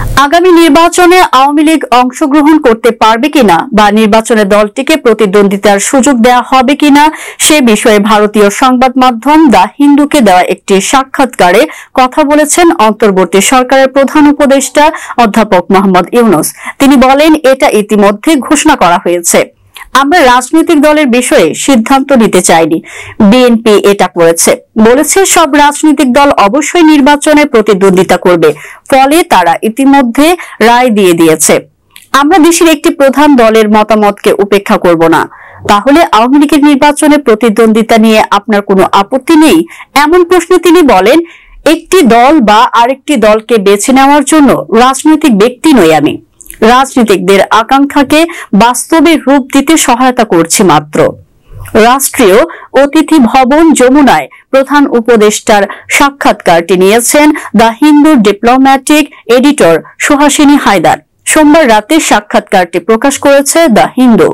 আগামী নির্বাচনে আওয়ামী লীগ অংশগ্রহণ করতে পারবে কিনা বা নির্বাচনে দলটিকে প্রতিদ্বন্দ্বিতার সুযোগ দেওয়া হবে কিনা সে বিষয়ে ভারতীয় সংবাদ মাধ্যম দ্য হিন্দুকে দেওয়া একটি সাক্ষাৎকারে কথা বলেছেন অন্তর্বর্তী সরকারের প্রধান উপদেষ্টা অধ্যাপক মোহাম্মদ ইউনূস। তিনি বলেন, এটা ইতিমধ্যে ঘোষণা করা হয়েছে। আমরা রাজনৈতিক দলের বিষয়ে সিদ্ধান্ত নিতে চাইনি, বিএনপি এটা করেছে। বলেছে সব রাজনৈতিক দল অবশ্যই নির্বাচনে প্রতিদ্বন্দ্বিতা করবে, ফলে তারা ইতিমধ্যে রায় দিয়ে দিয়েছে। আমরা দেশের একটি প্রধান দলের মতামতকে উপেক্ষা করব না। তাহলে আওয়ামী লীগের নির্বাচনে প্রতিদ্বন্দ্বিতা নিয়ে আপনার কোনো আপত্তি নেই? এমন প্রশ্নে তিনি বলেন, একটি দল বা আরেকটি দলকে বেছে নেওয়ার জন্য রাজনৈতিক ব্যক্তি নই আমি। রাজনীতিকদের আকাঙ্ক্ষাকে বাস্তবে রূপ দিতে সহায়তা করছি মাত্র। রাষ্ট্রীয় অতিথি ভবন যমুনায় প্রধান উপদেষ্টার সাক্ষাৎকারটি নিয়েছেন দ্য হিন্দুর ডিপ্লোম্যাটিক এডিটর সুহাসিনী হায়দার। সোমবার রাতে সাক্ষাৎকারটি প্রকাশ করেছে দ্য হিন্দু।